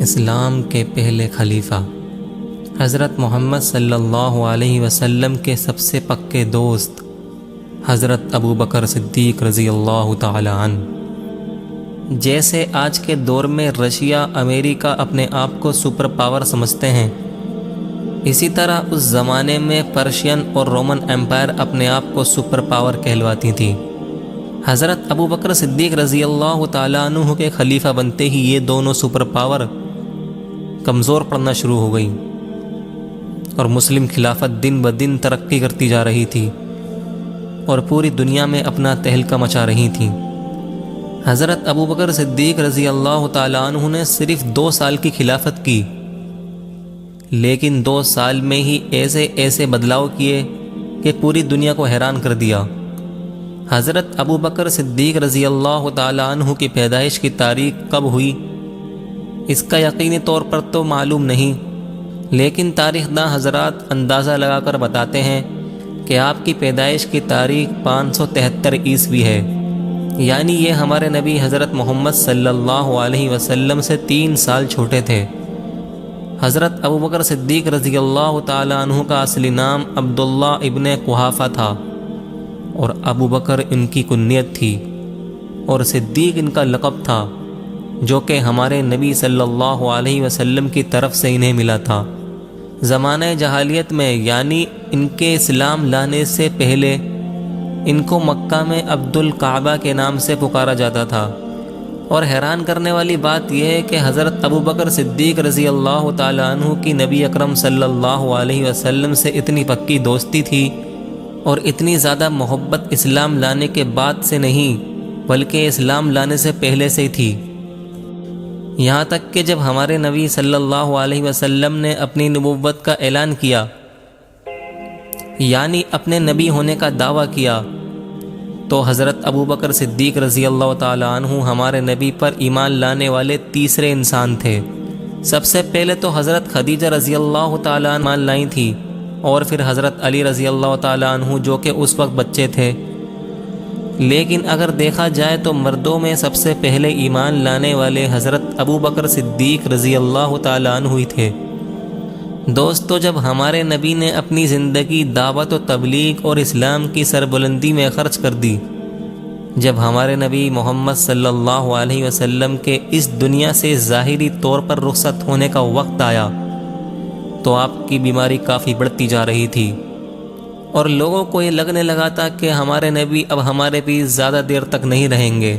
اسلام کے پہلے خلیفہ حضرت محمد صلی اللہ علیہ وسلم کے سب سے پکے دوست حضرت ابو بکر صدیق رضی اللہ تعالی عنہ۔ جیسے آج کے دور میں رشیا امریکہ اپنے آپ کو سپر پاور سمجھتے ہیں، اسی طرح اس زمانے میں پرشین اور رومن امپائر اپنے آپ کو سپر پاور کہلواتی تھیں۔ حضرت ابو بکر صدیق رضی اللہ تعالیٰ عنہ کے خلیفہ بنتے ہی یہ دونوں سپر پاور کمزور پڑنا شروع ہو گئی اور مسلم خلافت دن بدن ترقی کرتی جا رہی تھی اور پوری دنیا میں اپنا تہلکہ مچا رہی تھیں۔ حضرت ابو بکر صدیق رضی اللہ تعالیٰ عنہ نے صرف 2 سال کی خلافت کی، لیکن 2 سال میں ہی ایسے بدلاؤ کیے کہ پوری دنیا کو حیران کر دیا۔ حضرت ابو بکر صدیق رضی اللہ تعالیٰ عنہ کی پیدائش کی تاریخ کب ہوئی اس کا یقینی طور پر تو معلوم نہیں، لیکن تاریخ داں حضرات اندازہ لگا کر بتاتے ہیں کہ آپ کی پیدائش کی تاریخ 573 عیسوی ہے، یعنی یہ ہمارے نبی حضرت محمد صلی اللہ علیہ وسلم سے 3 سال چھوٹے تھے۔ حضرت ابو بکر صدیق رضی اللہ تعالیٰ عنہ کا اصلی نام عبداللہ ابن قحافہ تھا اور ابو بکر ان کی کنیت تھی اور صدیق ان کا لقب تھا، جو کہ ہمارے نبی صلی اللہ علیہ وسلم کی طرف سے انہیں ملا تھا۔ زمانہ جاہلیت میں یعنی ان کے اسلام لانے سے پہلے ان کو مکہ میں عبد الکعبہ کے نام سے پکارا جاتا تھا، اور حیران کرنے والی بات یہ ہے کہ حضرت ابو بکر صدیق رضی اللہ تعالیٰ عنہ کی نبی اکرم صلی اللہ علیہ وسلم سے اتنی پکی دوستی تھی اور اتنی زیادہ محبت اسلام لانے کے بعد سے نہیں بلکہ اسلام لانے سے پہلے سے ہی تھی، یہاں تک کہ جب ہمارے نبی صلی اللہ علیہ وسلم نے اپنی نبوت کا اعلان کیا، یعنی اپنے نبی ہونے کا دعویٰ کیا، تو حضرت ابو بکر صدیق رضی اللہ تعالیٰ عنہ ہمارے نبی پر ایمان لانے والے تیسرے انسان تھے۔ سب سے پہلے تو حضرت خدیجہ رضی اللہ تعالیٰ عنہ ایمان لائی تھی، اور پھر حضرت علی رضی اللہ تعالیٰ عنہ جو کہ اس وقت بچے تھے۔ لیکن اگر دیکھا جائے تو مردوں میں سب سے پہلے ایمان لانے والے حضرت ابو بکر صدیق رضی اللہ تعالیٰ عنہ ہی تھے۔ دوستو، جب ہمارے نبی نے اپنی زندگی دعوت و تبلیغ اور اسلام کی سربلندی میں خرچ کر دی، جب ہمارے نبی محمد صلی اللہ علیہ وسلم کے اس دنیا سے ظاہری طور پر رخصت ہونے کا وقت آیا تو آپ کی بیماری کافی بڑھتی جا رہی تھی اور لوگوں کو یہ لگنے لگا تھا کہ ہمارے نبی اب ہمارے بیچ زیادہ دیر تک نہیں رہیں گے،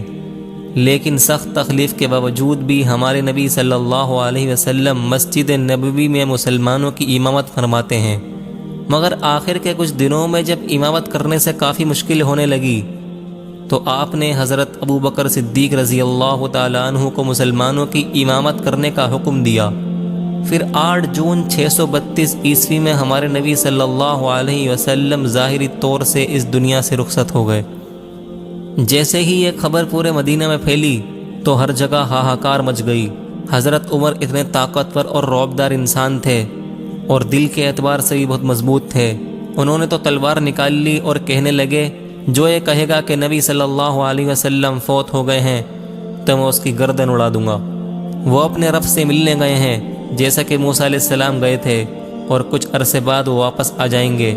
لیکن سخت تکلیف کے باوجود بھی ہمارے نبی صلی اللہ علیہ وسلم مسجد نبوی میں مسلمانوں کی امامت فرماتے ہیں۔ مگر آخر کے کچھ دنوں میں جب امامت کرنے سے کافی مشکل ہونے لگی تو آپ نے حضرت ابو بکر صدیق رضی اللہ تعالیٰ عنہ کو مسلمانوں کی امامت کرنے کا حکم دیا۔ پھر 8 جون 632 عیسوی میں ہمارے نبی صلی اللہ علیہ وسلم ظاہری طور سے اس دنیا سے رخصت ہو گئے۔ جیسے ہی یہ خبر پورے مدینہ میں پھیلی تو ہر جگہ ہاہاکار مچ گئی۔ حضرت عمر اتنے طاقتور اور رعبدار انسان تھے اور دل کے اعتبار سے بھی بہت مضبوط تھے۔ انہوں نے تو تلوار نکال لی اور کہنے لگے، جو یہ کہے گا کہ نبی صلی اللہ علیہ وسلم فوت ہو گئے ہیں تو میں اس کی گردن اڑا دوں گا۔ وہ اپنے رب سے ملنے گئے ہیں جیسا کہ موسیٰ علیہ السلام گئے تھے، اور کچھ عرصے بعد وہ واپس آ جائیں گے۔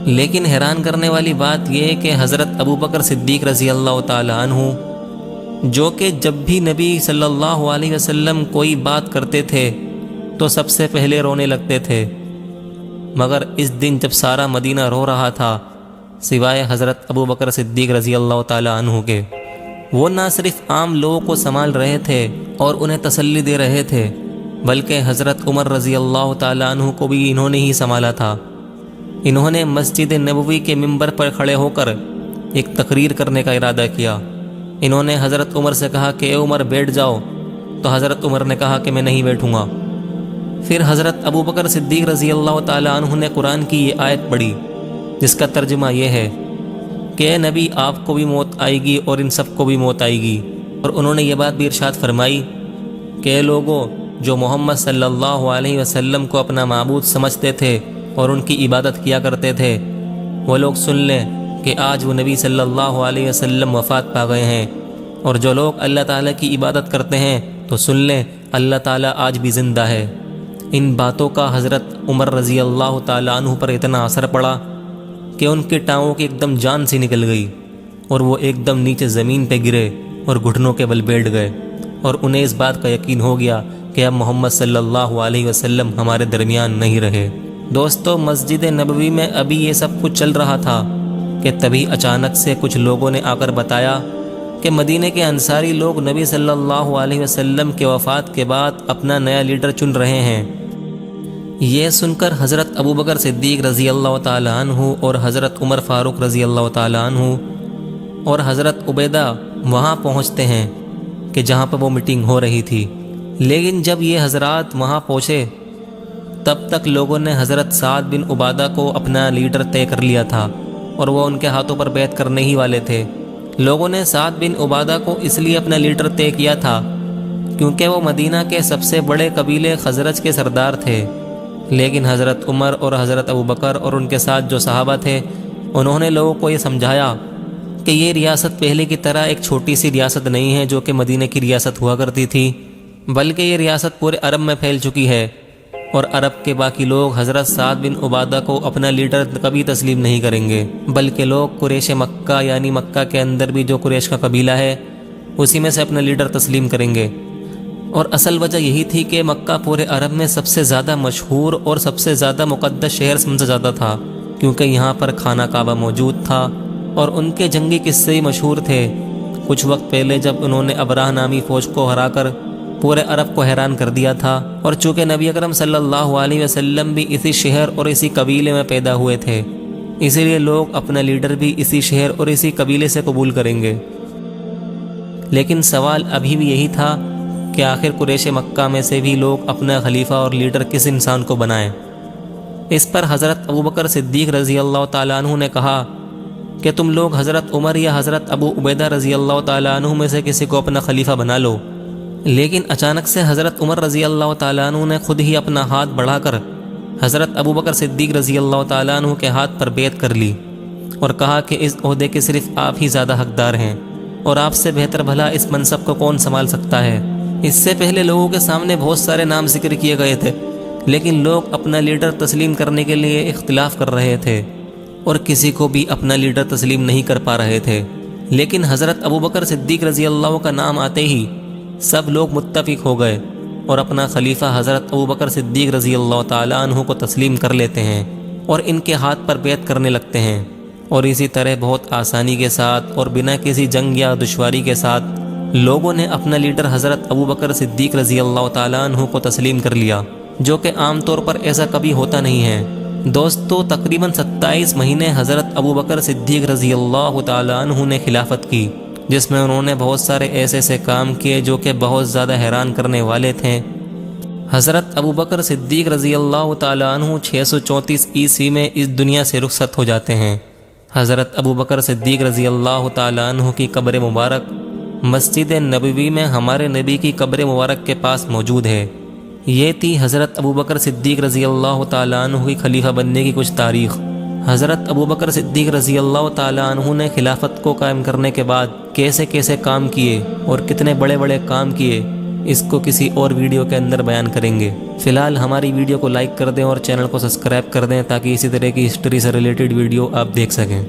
لیکن حیران کرنے والی بات یہ ہے کہ حضرت ابو بکر صدیق رضی اللہ تعالیٰ عنہ، جو کہ جب بھی نبی صلی اللہ علیہ وسلم کوئی بات کرتے تھے تو سب سے پہلے رونے لگتے تھے، مگر اس دن جب سارا مدینہ رو رہا تھا سوائے حضرت ابو بکر صدیق رضی اللہ تعالیٰ عنہ کے، وہ نہ صرف عام لوگوں کو سنبھال رہے تھے اور انہیں تسلی دے رہے تھے، بلکہ حضرت عمر رضی اللہ تعالیٰ عنہ کو بھی انہوں نے ہی سنبھالا تھا۔ انہوں نے مسجد نبوی کے ممبر پر کھڑے ہو کر ایک تقریر کرنے کا ارادہ کیا۔ انہوں نے حضرت عمر سے کہا کہ اے عمر بیٹھ جاؤ، تو حضرت عمر نے کہا کہ میں نہیں بیٹھوں گا۔ پھر حضرت ابو بکر صدیق رضی اللہ تعالیٰ عنہ نے قرآن کی یہ آیت پڑھی جس کا ترجمہ یہ ہے کہ اے نبی، آپ کو بھی موت آئے گی اور ان سب کو بھی موت آئے گی۔ اور انہوں نے یہ بات بھی ارشاد فرمائی کہ اے لوگوں جو محمد صلی اللہ علیہ وسلم کو اپنا معبود سمجھتے تھے اور ان کی عبادت کیا کرتے تھے، وہ لوگ سن لیں کہ آج وہ نبی صلی اللہ علیہ وسلم وفات پا گئے ہیں، اور جو لوگ اللہ تعالیٰ کی عبادت کرتے ہیں تو سن لیں اللہ تعالیٰ آج بھی زندہ ہے۔ ان باتوں کا حضرت عمر رضی اللہ تعالیٰ عنہ پر اتنا اثر پڑا کہ ان کے ٹانگوں کی ایک دم جان سی نکل گئی اور وہ ایک دم نیچے زمین پہ گرے اور گھٹنوں کے بل بیٹھ گئے، اور انہیں اس بات کا یقین ہو گیا کہ اب محمد صلی اللہ علیہ وسلم ہمارے درمیان نہیں رہے۔ دوستو، مسجد نبوی میں ابھی یہ سب کچھ چل رہا تھا کہ تبھی اچانک سے کچھ لوگوں نے آ کر بتایا کہ مدینے کے انصاری لوگ نبی صلی اللہ علیہ وسلم کے وفات کے بعد اپنا نیا لیڈر چن رہے ہیں۔ یہ سن کر حضرت ابوبکر صدیق رضی اللہ تعالیٰ عنہ اور حضرت عمر فاروق رضی اللہ تعالیٰ عنہ اور حضرت عبیدہ وہاں پہنچتے ہیں کہ جہاں پر وہ میٹنگ ہو رہی تھی۔ لیکن جب یہ حضرات وہاں پہنچے تب تک لوگوں نے حضرت سعد بن عبادہ کو اپنا لیڈر طے کر لیا تھا اور وہ ان کے ہاتھوں پر بیعت کرنے ہی والے تھے۔ لوگوں نے سعد بن عبادہ کو اس لیے اپنا لیڈر طے کیا تھا کیونکہ وہ مدینہ کے سب سے بڑے قبیلے خزرج کے سردار تھے، لیکن حضرت عمر اور حضرت ابوبکر اور ان کے ساتھ جو صحابہ تھے انہوں نے لوگوں کو یہ سمجھایا کہ یہ ریاست پہلے کی طرح ایک چھوٹی سی ریاست نہیں ہے جو کہ مدینہ کی ریاست ہوا کرتی تھی، بلکہ یہ ریاست پورے عرب میں پھیل چکی ہے، اور عرب کے باقی لوگ حضرت سعد بن عبادہ کو اپنا لیڈر کبھی تسلیم نہیں کریں گے، بلکہ لوگ قریش مکہ یعنی مکہ کے اندر بھی جو قریش کا قبیلہ ہے اسی میں سے اپنا لیڈر تسلیم کریں گے۔ اور اصل وجہ یہی تھی کہ مکہ پورے عرب میں سب سے زیادہ مشہور اور سب سے زیادہ مقدس شہر سمجھا جاتا تھا، کیونکہ یہاں پر خانہ کعبہ موجود تھا اور ان کے جنگی قصے مشہور تھے۔ کچھ وقت پہلے جب انہوں نے ابراہ نامی فوج کو ہرا کر پورے عرب کو حیران کر دیا تھا، اور چونکہ نبی اکرم صلی اللہ علیہ وسلم بھی اسی شہر اور اسی قبیلے میں پیدا ہوئے تھے، اسی لیے لوگ اپنا لیڈر بھی اسی شہر اور اسی قبیلے سے قبول کریں گے۔ لیکن سوال ابھی بھی یہی تھا کہ آخر قریش مکہ میں سے بھی لوگ اپنا خلیفہ اور لیڈر کس انسان کو بنائیں۔ اس پر حضرت ابوبکر صدیق رضی اللہ تعالیٰ عنہ نے کہا کہ تم لوگ حضرت عمر یا حضرت ابو عبیدہ رضی اللہ تعالیٰ عنہ میں سے کسی کو اپنا خلیفہ بنا لو۔ لیکن اچانک سے حضرت عمر رضی اللہ تعالیٰ عنہ نے خود ہی اپنا ہاتھ بڑھا کر حضرت ابوبکر صدیق رضی اللہ تعالیٰ عنہ کے ہاتھ پر بیعت کر لی اور کہا کہ اس عہدے کے صرف آپ ہی زیادہ حقدار ہیں، اور آپ سے بہتر بھلا اس منصب کو کون سنبھال سکتا ہے۔ اس سے پہلے لوگوں کے سامنے بہت سارے نام ذکر کیے گئے تھے، لیکن لوگ اپنا لیڈر تسلیم کرنے کے لیے اختلاف کر رہے تھے اور کسی کو بھی اپنا لیڈر تسلیم نہیں کر پا رہے تھے۔ لیکن حضرت ابوبکر صدیق رضی اللہ کا نام آتے ہی سب لوگ متفق ہو گئے اور اپنا خلیفہ حضرت ابوبکر صدیق رضی اللہ تعالیٰ عنہ کو تسلیم کر لیتے ہیں اور ان کے ہاتھ پر بیعت کرنے لگتے ہیں، اور اسی طرح بہت آسانی کے ساتھ اور بنا کسی جنگ یا دشواری کے ساتھ لوگوں نے اپنا لیڈر حضرت ابوبکر صدیق رضی اللہ تعالیٰ عنہ کو تسلیم کر لیا، جو کہ عام طور پر ایسا کبھی ہوتا نہیں ہے۔ دوستو، تقریباً 27 مہینے حضرت ابوبکر صدیق رضی اللہ تعالیٰ عنہ نے خلافت کی، جس میں انہوں نے بہت سارے ایسے کام کیے جو کہ بہت زیادہ حیران کرنے والے تھے۔ حضرت ابوبکر صدیق رضی اللہ تعالیٰ عنہ 634 عیسوی میں اس دنیا سے رخصت ہو جاتے ہیں۔ حضرت ابوبکر صدیق رضی اللہ تعالیٰ عنہ کی قبر مبارک مسجد نبوی میں ہمارے نبی کی قبر مبارک کے پاس موجود ہے۔ یہ تھی حضرت ابوبکر صدیق رضی اللہ تعالیٰ عنہ کی خلیفہ بننے کی کچھ تاریخ۔ حضرت ابوبکر صدیق رضی اللہ تعالیٰ عنہ نے خلافت کو قائم کرنے کے بعد کیسے کیسے کام کیے اور کتنے بڑے بڑے کام کیے، اس کو کسی اور ویڈیو کے اندر بیان کریں گے۔ فی الحال ہماری ویڈیو کو لائک کر دیں اور چینل کو سبسکرائب کر دیں تاکہ اسی طرح کی ہسٹری سے ریلیٹڈ ویڈیو آپ دیکھ سکیں۔